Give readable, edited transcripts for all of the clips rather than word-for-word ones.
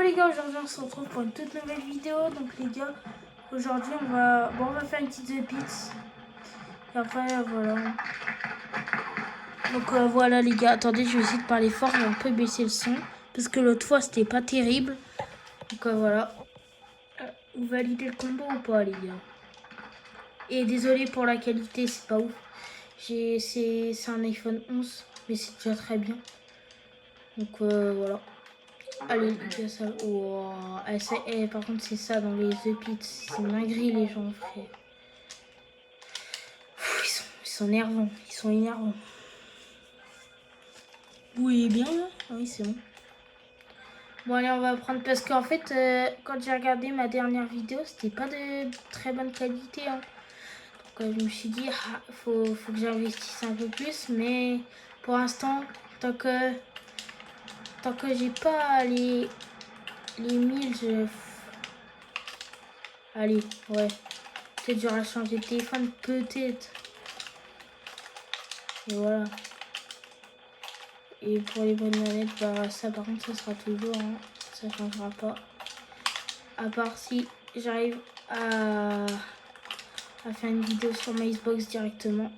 les gars, aujourd'hui on se retrouve pour une toute nouvelle vidéo. Donc les gars, aujourd'hui on va faire une petite The Pits. Et après voilà. Donc voilà les gars, attendez, je vais essayer de parler fort et un peu baisser le son. Parce que l'autre fois c'était pas terrible. Donc voilà. Vous validez le combo ou pas les gars? Et désolé pour la qualité, c'est pas ouf. C'est un iPhone 11, mais c'est déjà très bien. Donc voilà. Allez, les gars, ça. Wow. Par contre, c'est ça dans les The Pits. C'est une dinguerie, les gens, frère. Ils sont énervants. Ils sont énervants. Oui, bien, là. Ah oui, c'est bon. Bon, allez, on va prendre. Parce qu'en fait, quand j'ai regardé ma dernière vidéo, c'était pas de très bonne qualité. Hein. Donc, je me suis dit, faut que j'investisse un peu plus. Mais pour l'instant, tant que j'ai pas les 1000, allez, ouais. Peut-être j'aurai changé de téléphone, peut-être. Et voilà. Et pour les bonnes manettes, bah ça par contre ça sera toujours, hein. Ça changera pas. À part si j'arrive à faire une vidéo sur ma Xbox directement.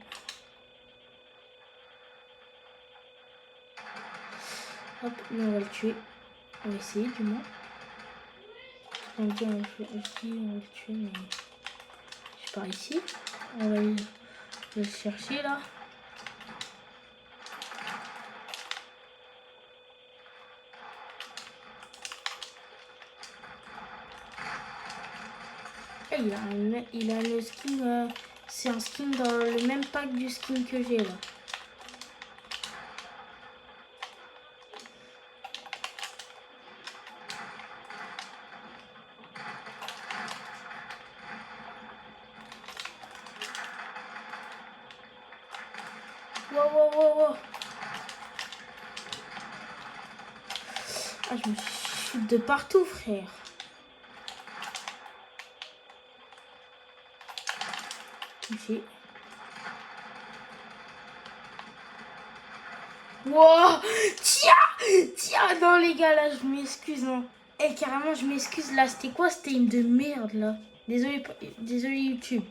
Hop, là on va le tuer. On va essayer du moins. On va le tuer, mais je pars ici. On va le chercher là. Et il a le skin, c'est un skin dans le même pack du skin que j'ai là. Wow. Ah, je me shoot de partout, frère. Touché. Wow. Tiens, non les gars, là, je m'excuse. Hein. Eh, carrément, je m'excuse. Là, c'était quoi? C'était une de merde, là. Désolé YouTube.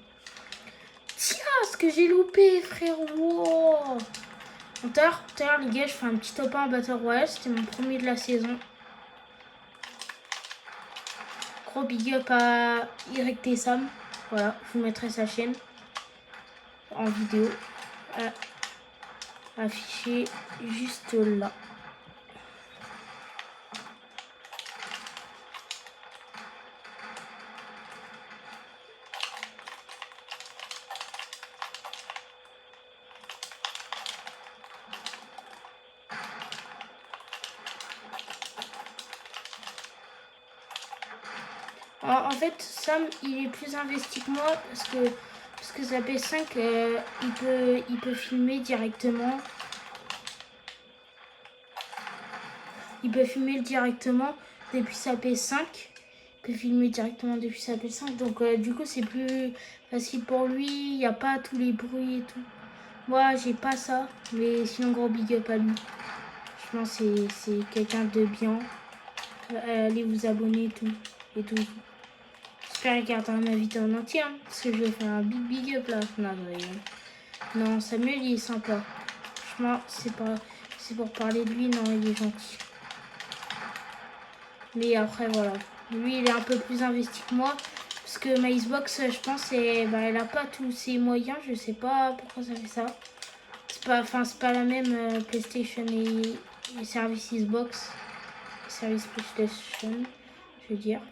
Tiens, ce que j'ai loupé, frère. Wow. Tout à l'heure, les gars, je fais un petit top 1 Battle Royale. C'était mon premier de la saison. Gros big up à YT Sam. Voilà, je vous mettrai sa chaîne en vidéo. Affiché juste là. En fait, Sam, il est plus investi que moi parce que sa PS5, il peut filmer directement. Il peut filmer directement depuis sa PS5. Il peut filmer directement depuis sa PS5. Donc, du coup, c'est plus facile pour lui. Il n'y a pas tous les bruits et tout. Moi, j'ai pas ça. Mais sinon, gros big up à lui. Je pense que c'est quelqu'un de bien. Allez vous abonner et tout. J'espère qu'il regardera ma vidéo en entier. Hein, parce que je vais faire un big up là. Non, Samuel, il est sympa. Franchement, c'est pour parler de lui. Non, il est gentil. Mais après, voilà. Lui, il est un peu plus investi que moi. Parce que ma Xbox, je pense, elle a pas tous ses moyens. Je sais pas pourquoi ça fait ça. C'est pas la même PlayStation et service Xbox. Service PlayStation, je veux dire.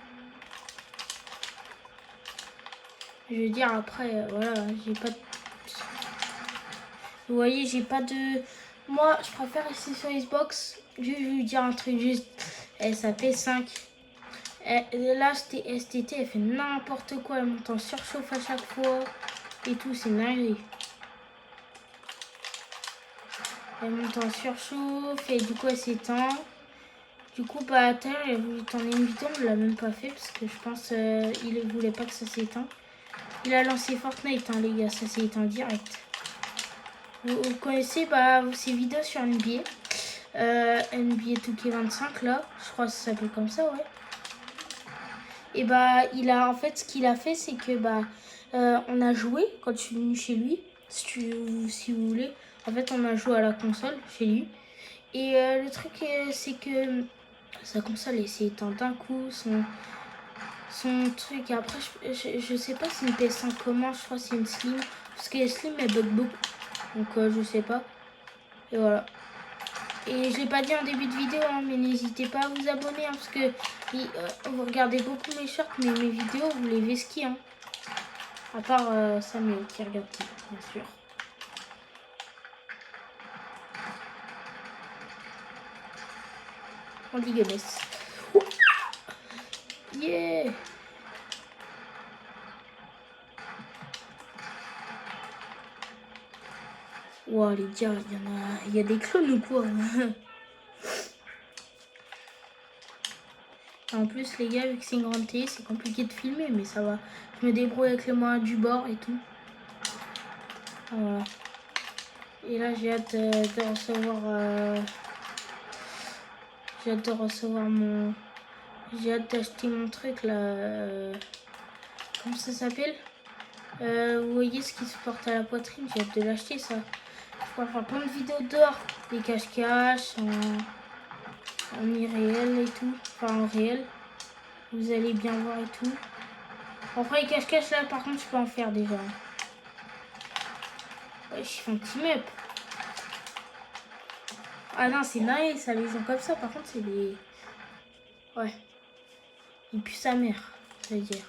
Après, voilà, j'ai pas de... Vous voyez, j'ai pas de... Moi, je préfère rester sur Xbox. Je vais vous dire un truc juste. Sa PS5. Là, STT, elle fait n'importe quoi. Elle monte en surchauffe à chaque fois. Et tout, c'est dingue. Elle monte en surchauffe et du coup, elle s'éteint. Du coup, à terre, elle voulait tourner une vidéo. On l'a même pas fait parce que je pense il ne voulait pas que ça s'éteint. Il a lancé Fortnite, hein, les gars. Ça s'est éteint direct. Vous connaissez ces vidéos sur NBA. NBA 2K25 là, je crois que ça s'appelle comme ça, ouais. Et bah il a en fait ce qu'il a fait c'est que bah on a joué quand je suis venue chez lui, si vous voulez. En fait on a joué à la console chez lui. Et le truc c'est que sa console elle s'est éteinte d'un coup, son truc. Après je sais pas si c'est une PS5 comment, je crois que c'est une Slim. Parce que les Slim elles bug beaucoup. Donc je sais pas. Et voilà. Et je l'ai pas dit en début de vidéo, hein, mais n'hésitez pas à vous abonner, hein, parce que vous regardez beaucoup mes shorts, mais mes vidéos, vous les vesquez. Hein. À part Samuel qui regarde tout, bien sûr. En Ligonesse. Oh yeah. Wow, les gars, il y a des clones ou quoi? En plus, les gars, vu que c'est une grande télé, c'est compliqué de filmer, mais ça va. Je me débrouille avec les moyens du bord et tout. Voilà. Et là, j'ai hâte de recevoir... J'ai hâte de recevoir mon... J'ai hâte d'acheter mon truc, là. Comment ça s'appelle? Vous voyez ce qui se porte à la poitrine? J'ai hâte de l'acheter, ça. Je pourrais faire plein de vidéos dehors. Des cache-cache, en irréel et tout. Enfin, en réel. Vous allez bien voir et tout. Après, les cache-cache, là, par contre, je peux en faire déjà. Ouais, je fais un team up. Ah non, c'est nice, ça, les gens comme ça. Par contre, c'est des... Ouais. Il pue sa mère, ça veut dire.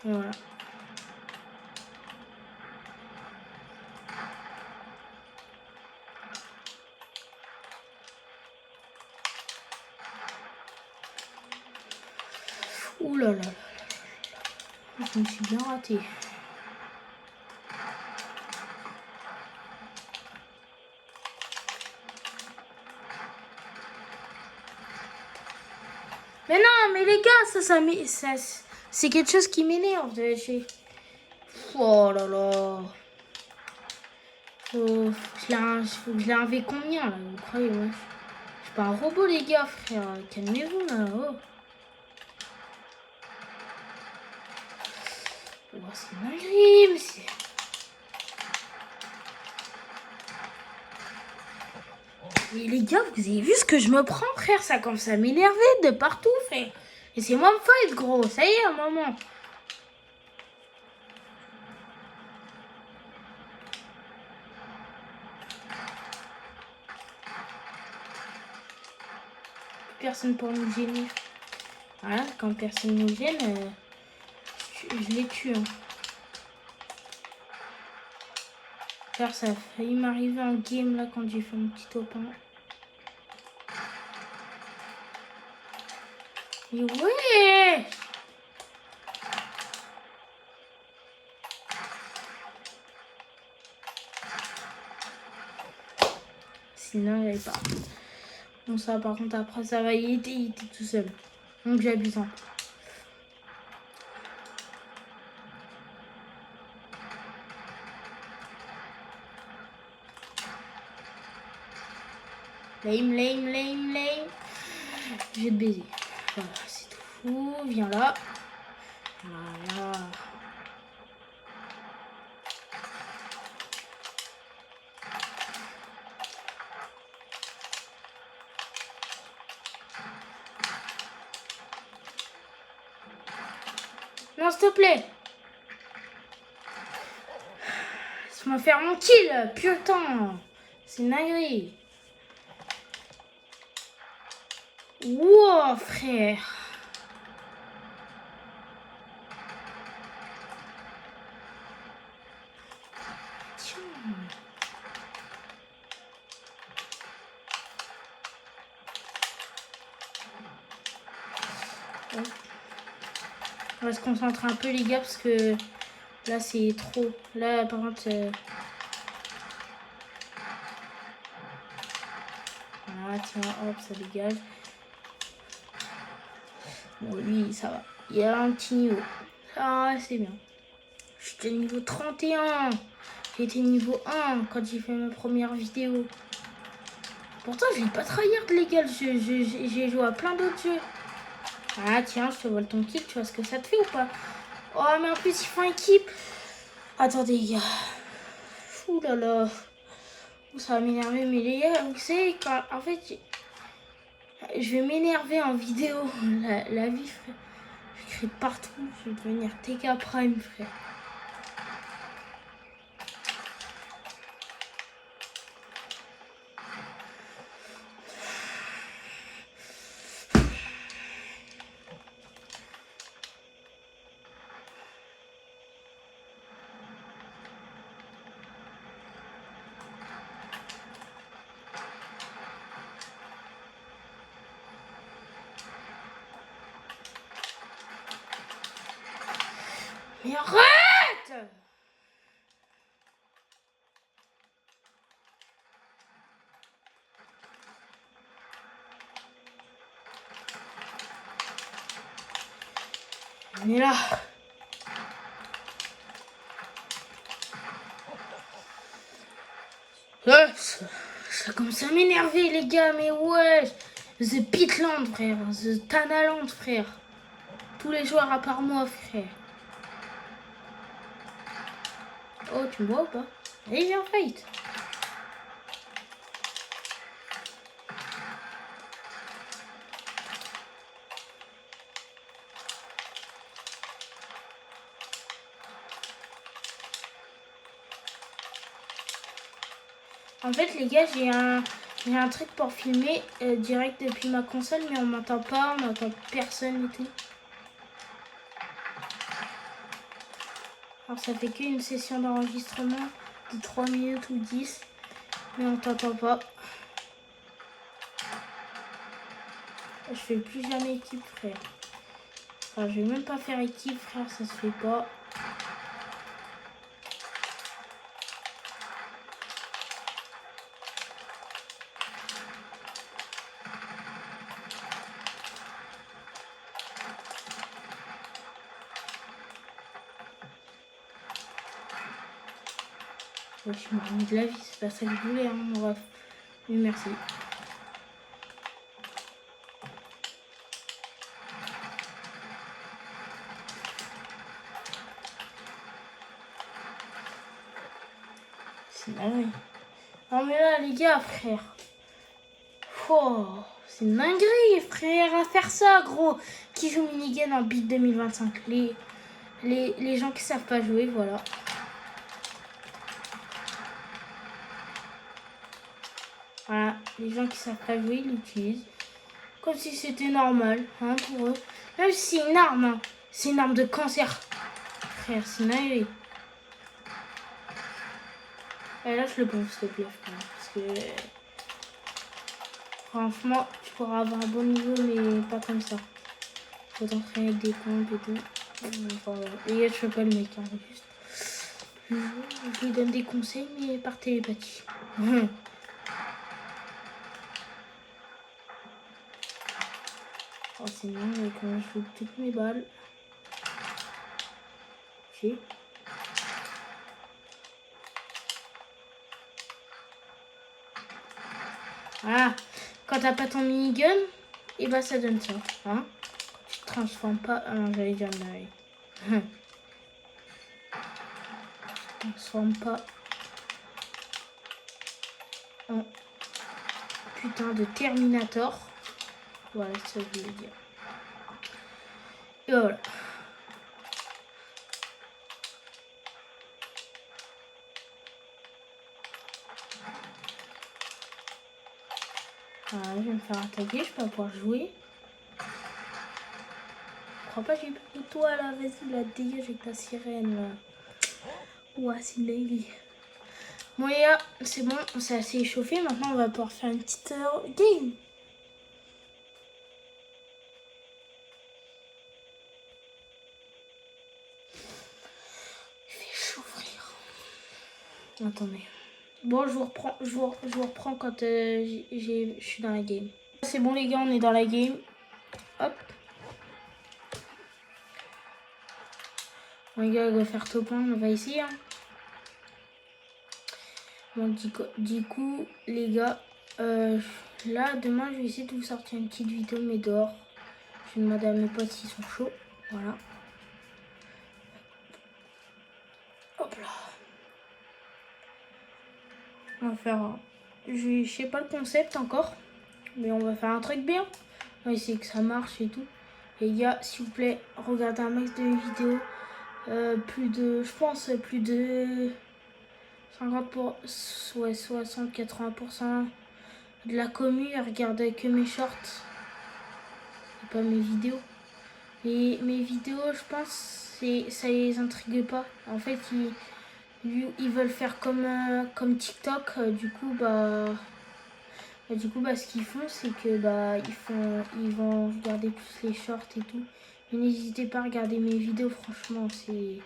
Voilà. Ouh là là là. Je me suis bien ratée. Mais non, mais les gars, ça c'est quelque chose qui m'énerve. Oh là là. Faut que je l'ai enlevé combien là, vous croyez, ouais. Je suis pas un robot, les gars, frère. Calmez-vous là. Oh. Oh, c'est dingue, c'est... Et les gars, vous avez vu ce que je me prends, frère? Ça commence à m'énerver de partout, frère. Et c'est moi me fight, gros. Ça y est, un moment. Personne pour nous gêner. Voilà, quand personne nous gêne, je les tue. Hein. Car ça a failli m'arriver en game là quand j'ai fait mon petit top 1. Mais ouais! Sinon, il n'y avait pas. Bon, ça, par contre, après, ça va, il était tout seul. Donc, j'abuse. Hein. Lame. Je vais te baiser. Voilà, c'est tout. Viens là. Voilà. Non, s'il te plaît. Laisse-moi faire mon kill. Putain. C'est naïf. Wow, frère. Tiens. On va se concentrer un peu, les gars, parce que là, c'est trop. Là, par contre... Voilà, tiens, hop, ça dégage. Bon, lui, ça va. Il a un petit niveau. Ah, c'est bien. J'étais niveau 31. J'étais niveau 1 quand j'ai fait ma première vidéo. Pourtant, je n'ai pas tryhard, les gars. J'ai joué à plein d'autres jeux. Ah, tiens, je te vole ton kill. Tu vois ce que ça te fait ou pas? Oh, mais en plus, ils font équipe. Attendez, les gars. Ouh là là. Ça va m'énerver. Mais les gars, vous savez, quand... En fait, je vais m'énerver en vidéo. La vie, frère. Je crie de partout. Je vais devenir TK Prime, frère. Mais arrête! On est là. Ça commence à m'énerver, les gars, mais ouais. The Pitland, frère. The Tanaland, frère. Tous les joueurs à part moi, frère. Oh, tu me vois ou pas? Allez, viens, fight. En fait, les gars, j'ai un truc pour filmer direct depuis ma console, mais on m'entend pas, on n'entend personne et tout. Alors, ça fait qu'une session d'enregistrement de 3 minutes ou 10, mais on t'entend pas. Je fais plus jamais équipe, frère. Enfin, je vais même pas faire équipe, frère, ça se fait pas. Ouais, je m'en remis de la vie, c'est pas ça que je voulais, hein, bref. Mais merci. C'est dingue. Non mais là, les gars, frère. Oh, c'est une dinguerie, frère, à faire ça, gros. Qui joue minigun en beat 2025? Les gens qui savent pas jouer, voilà. Voilà, les gens qui savent pas jouer, ils l'utilisent. Comme si c'était normal, hein, pour eux. Même si c'est une arme, hein. C'est une arme de cancer. Frère, c'est une dinguerie. Et là, je le pompe, s'il te plaît, frère. Parce que... Franchement, tu pourras avoir un bon niveau, mais pas comme ça. Faut t'entraîner avec des pompes et tout. Enfin, voilà. Et je fais pas le mec, hein, juste. Je lui donne des conseils, mais par télépathie. Oh, c'est bien, quand je joue toutes mes balles. Ok. Voilà. Quand t'as pas ton minigun, et bah ça donne ça. Hein, tu te transformes pas. Ah non, j'allais dire mais tu te transformes pas en putain de Terminator. Voilà, c'est ça que je voulais dire. Et voilà. Voilà, je vais me faire attaquer, je vais pas pouvoir jouer. Je crois pas que j'ai plus de toi là, vas-y, là, dégage avec ta sirène là. Ouah, c'est une dinguerie. Bon les gars, c'est bon, on s'est assez échauffé. Maintenant, on va pouvoir faire une petite game. Il fait chaud, frère. Attendez. Bon, je vous reprends quand je suis dans la game. C'est bon les gars, on est dans la game. Hop. Bon les gars, on va faire top 1, on va essayer. Hein. Bon, du coup, les gars, Là, demain, je vais essayer de vous sortir une petite vidéo, mais dehors. Je vais demander à mes potes s'ils sont chauds. Voilà. Hop là. On va faire je sais pas le concept encore, mais on va faire un truc bien. On va essayer que ça marche et tout. Et les gars, s'il vous plaît, regardez un max de vidéos. Plus de, je pense, plus de 60-80% de la commu, elle regarde que mes shorts et pas mes vidéos. Et mes vidéos, je pense, ça les intrigue pas. En fait, ils veulent faire comme TikTok. Du coup, ce qu'ils font, c'est que ils vont regarder plus les shorts et tout. Mais n'hésitez pas à regarder mes vidéos, franchement, c'est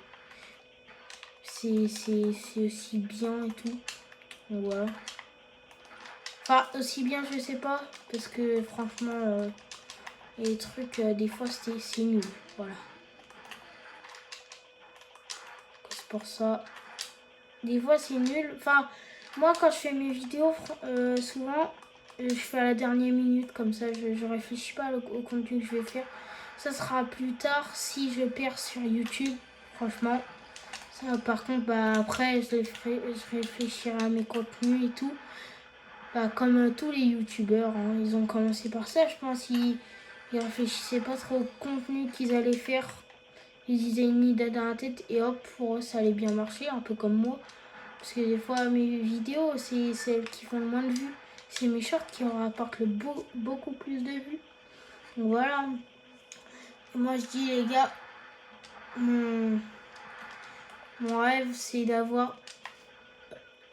aussi bien et tout. Donc voilà. Enfin, aussi bien, je sais pas, parce que franchement, les trucs, des fois, c'est nul. Voilà. C'est pour ça. Des fois, c'est nul. Enfin, moi, quand je fais mes vidéos, souvent, je fais à la dernière minute, comme ça, je réfléchis pas au contenu que je vais faire. Ça sera plus tard si je perds sur YouTube, franchement. Ça, par contre, après, je réfléchirai à mes contenus et tout. Comme tous les youtubeurs, hein, ils ont commencé par ça, je pense. Ils réfléchissaient pas trop au contenu qu'ils allaient faire. Ils disaient une idée dans la tête et hop, pour eux, ça allait bien marcher, un peu comme moi. Parce que des fois, mes vidéos, c'est celles qui font le moins de vues. C'est mes shorts qui en rapportent beaucoup plus de vues. Donc voilà. Et moi, je dis, les gars, mon rêve, c'est d'avoir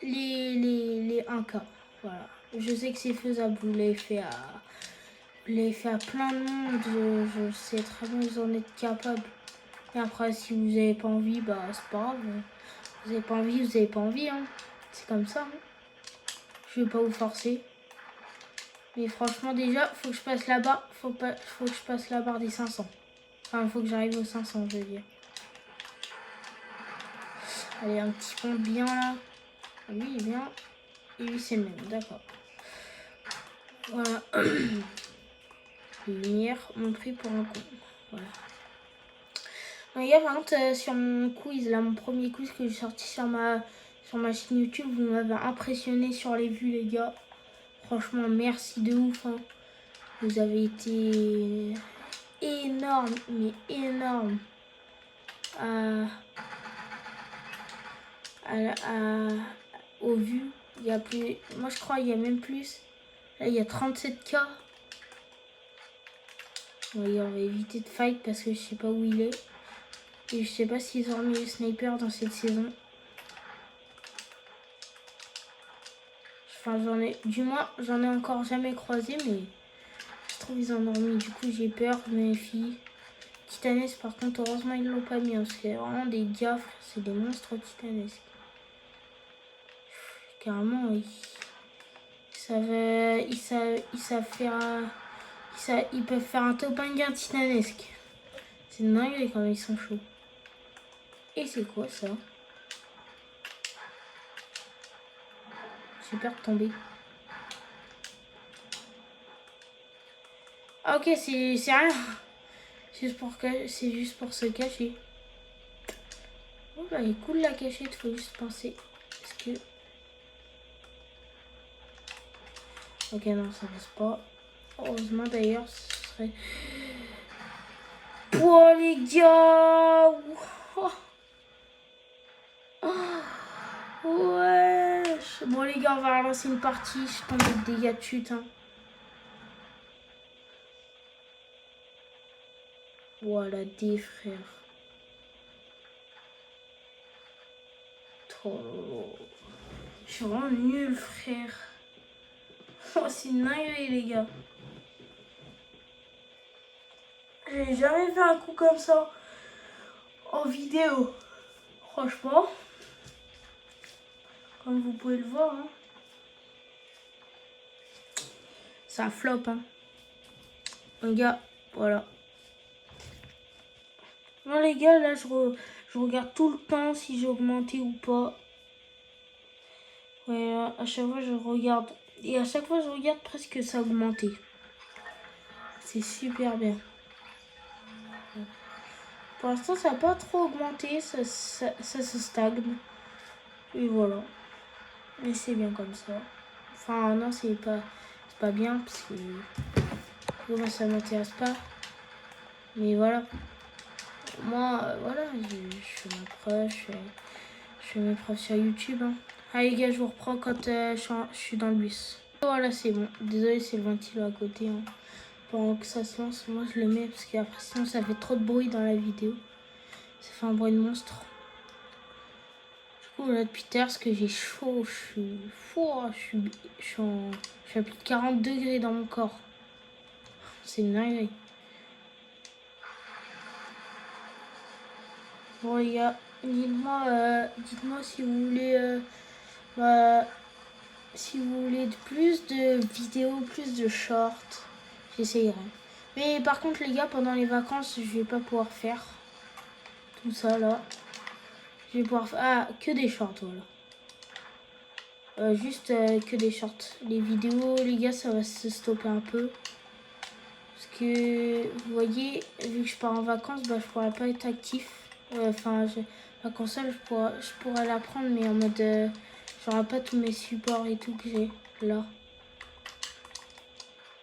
les 1K. Voilà. Je sais que c'est faisable. Vous l'avez fait à plein de monde. Je sais très bien que vous en êtes capable. Et après, si vous n'avez pas envie, c'est pas grave. Vous n'avez pas envie, vous n'avez pas envie. Hein. C'est comme ça. Hein. Je vais pas vous forcer. Mais franchement, déjà, faut que je passe là-bas. Faut que je passe la barre des 500. Enfin, faut que j'arrive aux 500, je veux dire. Allez, un petit compte bien là. Lui, il est bien. Et lui, c'est le même. D'accord. Voilà. Lumière, mon prix pour un con. Voilà. Donc, hier, par contre, sur mon quiz, là, mon premier quiz que j'ai sorti sur ma chaîne YouTube, vous m'avez impressionné sur les vues, les gars. Franchement, merci de ouf. Hein. Vous avez été énorme, mais énorme. Aux vues. Il y a plus. Moi, je crois qu'il y a même plus. Là, il y a 37K. On va éviter de fight parce que je sais pas où il est. Et je sais pas s'ils ont remis le sniper dans cette saison. Enfin, j'en ai encore jamais croisé, mais je trouve qu'ils en ont remis. Du coup, j'ai peur, mes filles. Titanesque, par contre, heureusement, ils l'ont pas mis. Parce qu'il y a vraiment des gars, c'est des monstres titanesques. Carrément, ils peuvent faire un top 1 gain titanesque. C'est dingue quand ils sont chauds. Et c'est quoi ça? J'ai peur de tomber. Ah, ok, c'est rien. C'est juste pour se cacher. Oh bah, il est cool la cachette, faut juste penser. Est-ce que... Ok, non, ça passe pas. Heureusement d'ailleurs, ce serait... Oh les gars! Oh. Oh. Wesh! Bon les gars, on va relancer une partie. Je tombe avec des dégâts de chute. Hein. Voilà, des frères. Trop. Je suis vraiment nul, frère. Oh, c'est une dinguerie, les gars. J'ai jamais fait un coup comme ça en vidéo. Franchement, comme vous pouvez le voir, hein. Ça flop, hein. Les gars, voilà. Bon, les gars, là, je regarde tout le temps si j'ai augmenté ou pas. Ouais, à chaque fois, je regarde Et à chaque fois je regarde presque ça a augmenté. C'est super bien. Pour l'instant ça n'a pas trop augmenté, ça se stagne. Et voilà. Mais c'est bien comme ça. Enfin non c'est pas bien parce que moi ça m'intéresse pas. Mais voilà. Moi voilà, je fais ma preuve, je fais mes preuves sur YouTube. Hein. Allez les gars, je vous reprends quand je suis dans le bus. Voilà c'est bon. Désolé c'est le ventilo à côté. Hein. Pendant que ça se lance, moi je le mets parce qu'après sinon ça fait trop de bruit dans la vidéo. Ça fait un bruit de monstre. Du coup là depuis tout à l'heure, parce que j'ai chaud, je suis à plus de 40 degrés dans mon corps. C'est une dinguerie. Bon les gars, dites-moi si vous voulez si vous voulez plus de vidéos, plus de shorts, j'essayerai. Mais par contre les gars, pendant les vacances, je vais pas pouvoir faire tout ça là. Je vais pouvoir faire que des shorts, voilà. Juste que des shorts. Les vidéos, les gars, ça va se stopper un peu. Parce que, vous voyez, vu que je pars en vacances, bah, je pourrais pas être actif. Enfin, la console, je pourrais la prendre, mais en mode... j'aurai pas tous mes supports et tout que j'ai là.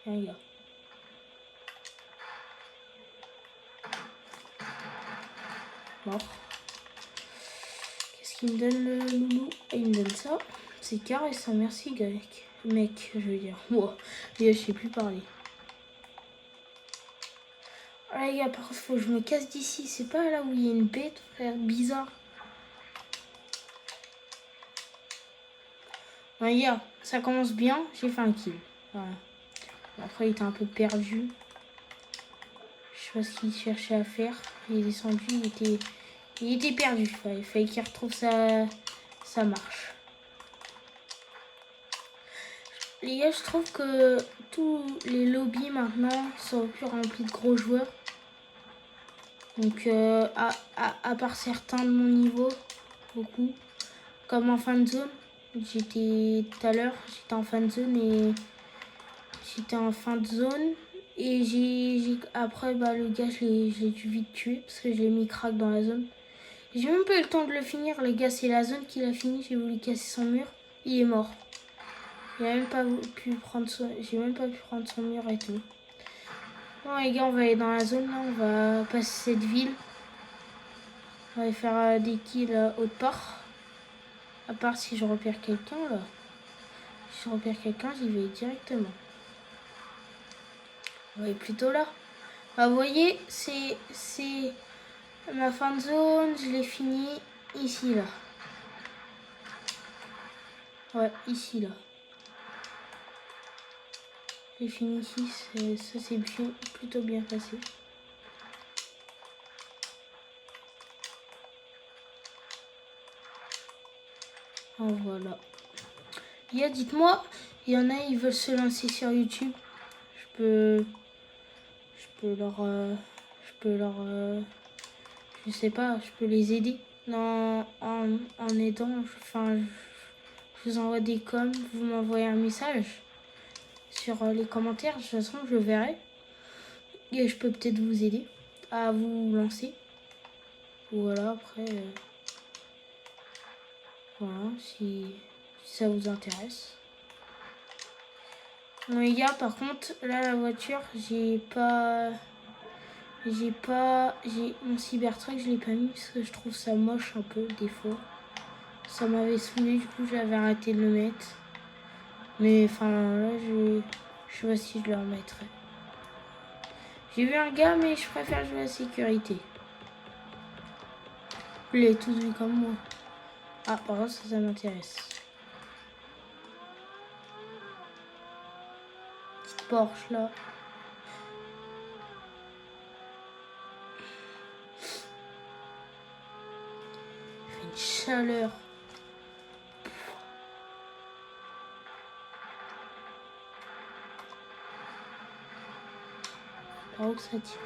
Regarde. Mort. Qu'est-ce qu'il me donne le loulou? Il me donne ça. C'est carré ça, merci mec, je veux dire. Wow. Et je sais plus parler. Ah les gars, par contre, faut que je me casse d'ici. C'est pas là où il y a une bête, frère, bizarre. Ouais, les gars, ça commence bien. J'ai fait un kill. Voilà. Après, il était un peu perdu. Je sais pas ce qu'il cherchait à faire. Il est descendu, il était perdu. Il fallait qu'il retrouve sa marche. Les gars, je trouve que tous les lobbies maintenant sont plus remplis de gros joueurs. Donc, à part certains de mon niveau, beaucoup. Comme en fin de zone. J'étais tout à l'heure, j'étais en fin de zone et j'étais en fin de zone. Et après, bah, le gars, je l'ai dû vite tuer parce que je l'ai mis crack dans la zone. J'ai même pas eu le temps de le finir, les gars, c'est la zone qui l'a fini. J'ai voulu casser son mur, il est mort. J'ai même pas pu prendre son mur et tout. Bon les gars, on va aller dans la zone là, on va passer cette ville. On va faire des kills autre part. À part si je repère quelqu'un là. Si je repère quelqu'un, j'y vais directement. On va aller plutôt là. Bah, vous voyez, c'est ma fin de zone, je l'ai fini ici là. Ouais, ici là. J'ai fini ici, ça c'est plutôt bien passé. Oh, voilà. Dites-moi, il y en a, ils veulent se lancer sur YouTube. Je peux leur, je sais pas, je peux les aider en aidant. Enfin, je vous envoie des coms, vous m'envoyez un message sur les commentaires. De toute façon, je le verrai. Et je peux peut-être vous aider à vous lancer. Voilà, après, voilà, si ça vous intéresse. Bon les gars, par contre, là la voiture, j'ai mon Cybertruck, je l'ai pas mis parce que je trouve ça moche un peu des fois. Ça m'avait saoulé, du coup j'avais arrêté de le mettre. Mais enfin là, je sais pas si je le remettrai. J'ai vu un gars, mais je préfère jouer à sécurité. Vous l'avez tous vu comme moi. Ah, par contre, ça m'intéresse. Petite Porsche là. Il fait une chaleur. Par où ça tire?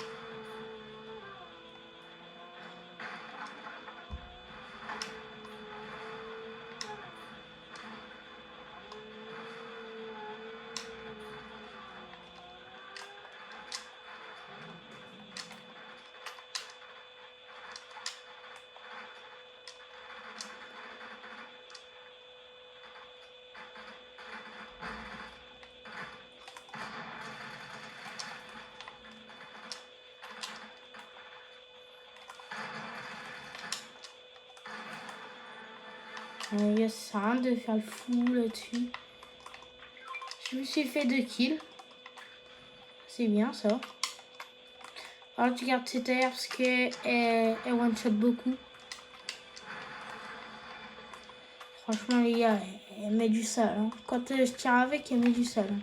Les gars, ça sert à rien de faire le fou là-dessus. Je me suis fait 2 kills. C'est bien ça. Alors tu gardes cette air parce qu'elle one-shot beaucoup. Franchement les gars, elle met du sale. Hein. Quand je tire avec, elle met du sale. Hein.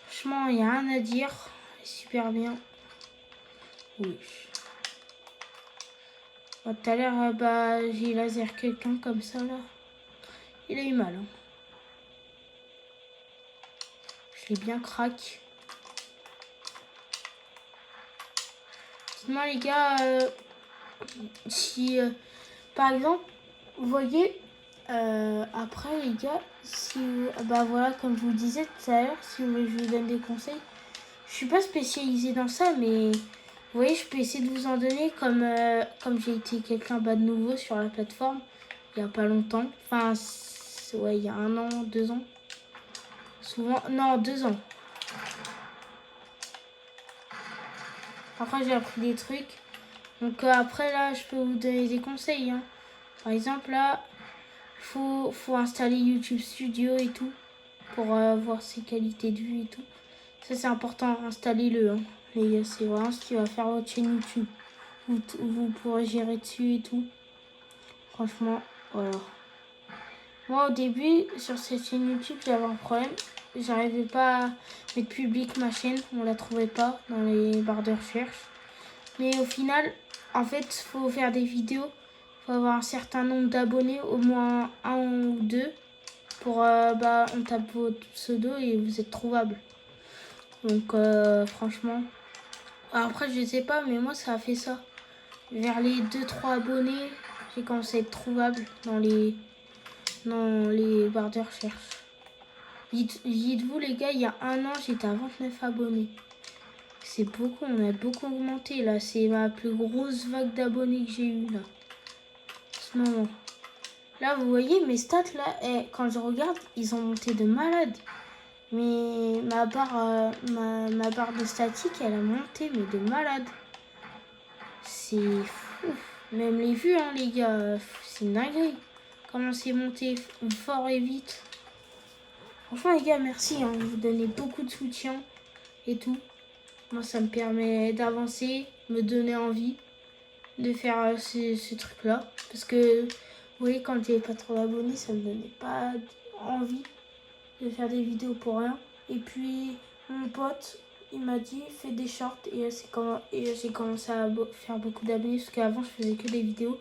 Franchement, il n'y a rien à dire. Elle est super bien. Oui. Tout à l'heure, j'ai laser quelqu'un comme ça là. Il a eu mal. Hein. Je l'ai bien crack. Dites-moi les gars, si par exemple, vous voyez, après les gars, si voilà, comme je vous disais tout à l'heure, si vous voulez que je vous donne des conseils, je suis pas spécialisée dans ça, mais vous voyez, je peux essayer de vous en donner comme j'ai été quelqu'un de nouveau sur la plateforme il y a pas longtemps. Enfin, ouais, il y a 1 an, 2 ans. Souvent, non, 2 ans. Après, j'ai appris des trucs. Donc après, là, je peux vous donner des conseils. Hein. Par exemple, là, faut installer YouTube Studio et tout pour voir ses qualités de vue et tout. Ça, c'est important, installez-le. Hein. Et c'est vraiment ce qui va faire votre chaîne YouTube. Vous pourrez gérer dessus et tout. Franchement, voilà. Moi, au début, sur cette chaîne YouTube, j'avais un problème. J'arrivais pas à mettre public ma chaîne. On la trouvait pas dans les barres de recherche. Mais au final, en fait, faut faire des vidéos. Faut avoir un certain nombre d'abonnés, au moins 1 ou 2. Pour, on tape votre pseudo et vous êtes trouvable. Donc, franchement. Après, je sais pas, mais moi, ça a fait ça. Vers les 2-3 abonnés, j'ai commencé à être trouvable dans les barres de recherche. Dites-vous, les gars, il y a 1 an, j'étais à 29 abonnés. C'est beaucoup, on a beaucoup augmenté là. C'est ma plus grosse vague d'abonnés que j'ai eue là. En ce moment. Là, vous voyez mes stats là, quand je regarde, ils ont monté de malade. Mais ma barre de statique, elle a monté, mais de malade. C'est fou. Même les vues, hein, les gars, c'est une dinguerie. Comment c'est monté fort et vite. Franchement, les gars, merci. Hein, vous donnez beaucoup de soutien et tout. Moi, ça me permet d'avancer, me donner envie de faire ce truc-là. Parce que, vous voyez, quand j'avais pas trop d'abonnés, ça me donnait pas envie de faire des vidéos pour rien. Et puis, mon pote, il m'a dit, fais des shorts. Et j'ai commencé à faire beaucoup d'abonnés. Parce qu'avant, je faisais que des vidéos.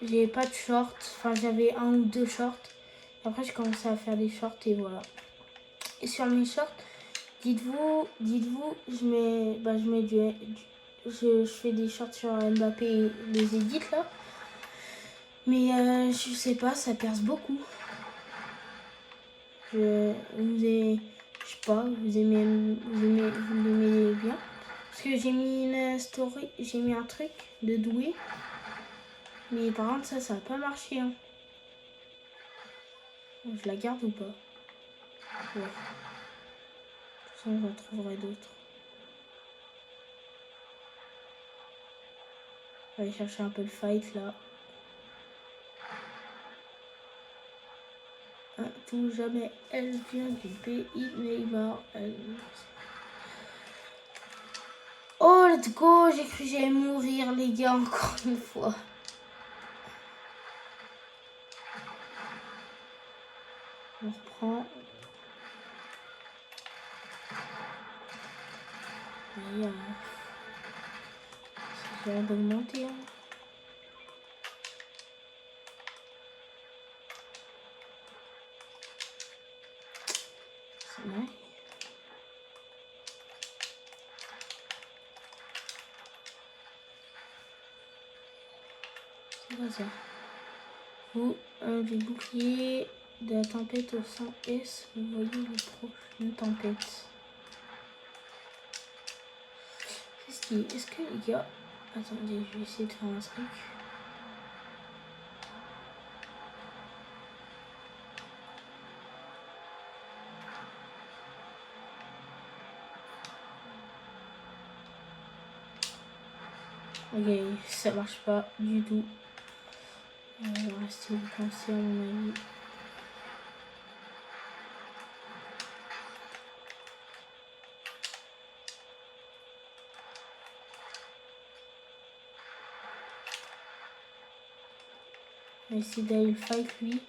J'avais pas de shorts. Enfin, j'avais 1 ou 2 shorts. Après, j'ai commencé à faire des shorts et voilà. Et sur mes shorts, dites-vous, je fais des shorts sur Mbappé et les édits là. Mais je sais pas, ça perce beaucoup. Je sais pas, vous l'aimez bien. Parce que j'ai mis une story, j'ai mis un truc de doué. Mais par contre, ça n'a pas marché. Hein. Je la garde ou pas? Ouais. De toute façon, j'en trouverai d'autres. On va aller chercher un peu le fight là. Tout jamais, elle vient du pays Neymar. Oh, let's go! J'ai cru que j'allais mourir, les gars, encore une fois. On reprend. Ça vient d'augmenter. Hein. C'est vrai. C'est quoi ça? Vous, le bouclier de la tempête au 100S, vous voyez le prochaine tempête. Est-ce que les gars... Attendez, je vais essayer de faire un truc. Ok, ça marche pas du tout. Il va rester coincé à mon avis. On va essayer d'aller le fight lui.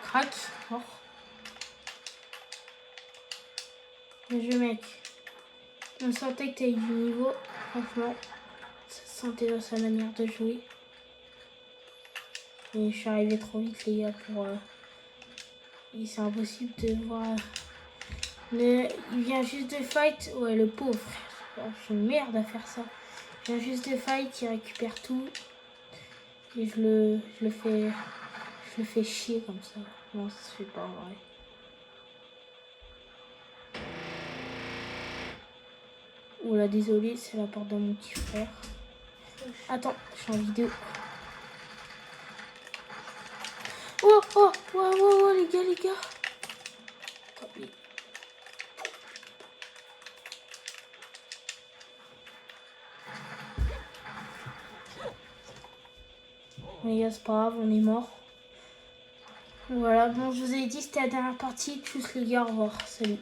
Crac, mort. Bien joué mec. On sentait que t'avais du niveau, franchement. Ça se sentait dans sa manière de jouer. Et je suis arrivé trop vite les gars pour... Et c'est impossible de voir... Il vient juste de fight. Ouais le pauvre frère. Je suis une merde à faire ça. Il vient juste de fight, il récupère tout. Et je le fais chier comme ça. Non, ça se fait pas en vrai. Oula, désolé, c'est la porte de mon petit frère. Attends, je suis en vidéo. Oh, oh, ouais, ouais, ouais, les gars. Attends, les gars, c'est pas grave, on est mort. Voilà, bon, je vous ai dit, c'était la dernière partie. Tchuss les gars, au revoir, salut.